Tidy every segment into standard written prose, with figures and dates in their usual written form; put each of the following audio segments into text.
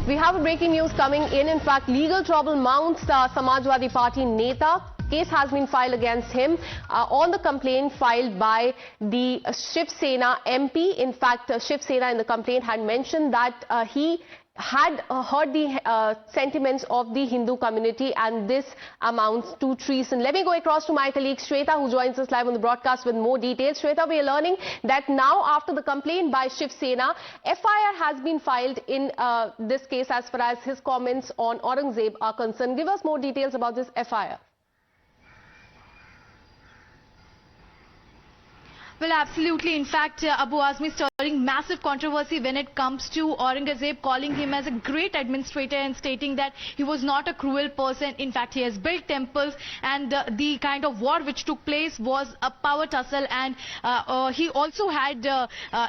We have a breaking news coming in. In fact, legal trouble mounts Samajwadi Party Neta. Case has been filed against him on the complaint filed by the Shiv Sena MP. In fact, Shiv Sena in the complaint had mentioned that he had heard the sentiments of the Hindu community, and this amounts to treason. Let me go across to my colleague Shweta, who joins us live on the broadcast with more details. Shweta, we are learning that now, after the complaint by Shiv Sena, FIR has been filed in this case as far as his comments on Aurangzeb are concerned. Give us more details about this FIR. Well, absolutely. In fact, Abu Azmi stirring massive controversy when it comes to Aurangzeb, calling him as a great administrator and stating that he was not a cruel person. In fact, he has built temples, and the kind of war which took place was a power tussle, and he also had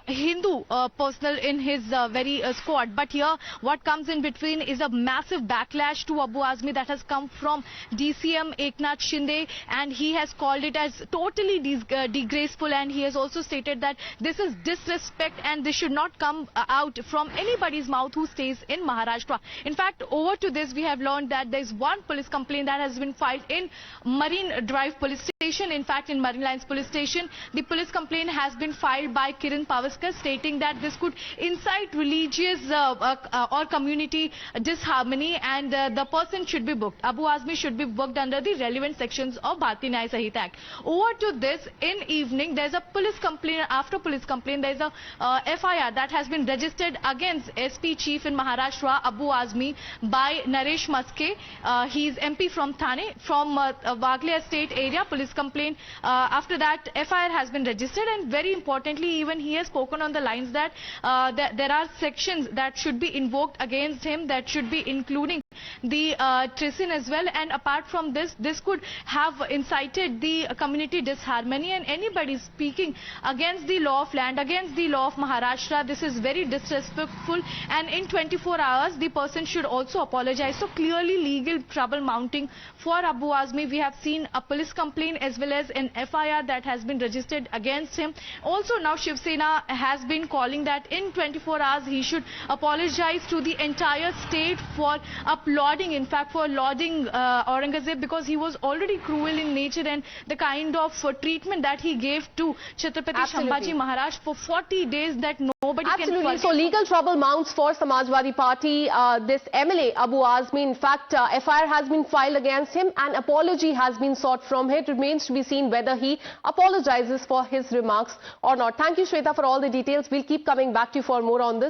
Hindu personnel in his very squad. But here, what comes in between is a massive backlash to Abu Azmi that has come from DCM Eknath Shinde, and he has called it as totally disgraceful, and he has also stated that this is disrespect and this should not come out from anybody's mouth who stays in Maharashtra. In fact, over to this, we have learned that there is one police complaint that has been filed in Marine Drive Police Station. In fact, in Marine Lines Police Station, the police complaint has been filed by Kiran Pavaskar, stating that this could incite religious or community disharmony, and the person should be booked. Abu Azmi should be booked under the relevant sections of Bharatiya Nyaya Sanhita Act. Over to this, in evening, there's a police complaint. After police complaint, there's a FIR that has been registered against SP Chief in Maharashtra, Abu Azmi, by Naresh Maske. He is MP from Thane, from Waghlia State area. Police complaint. After that, FIR has been registered, and very importantly, even he has spoken on the lines that there are sections that should be invoked against him, that should be including the treason as well. And apart from this, this could have incited the community disharmony, and anybody speaking against the law of land, against the law of Maharashtra, this is very disrespectful, and in 24 hours the person should also apologize. So clearly legal trouble mounting for Abu Azmi. We have seen a police complaint as well as an FIR that has been registered against him. Also now Shiv Sena has been calling that in 24 hours he should apologize to the entire state for applauding, in fact for lauding Aurangzeb, because he was already cruel in nature, and the kind of treatment that he gave to Chhatrapati Sambhaji Maharaj for 40 days that nobody can forget. So legal trouble mounts for Samajwadi Party. This MLA Abu Azmi, in fact, FIR has been filed against him, and apology has been sought from him. It remains to be seen whether he apologizes for his remarks or not. Thank you, Shweta, for all the details. We'll keep coming back to you for more on this.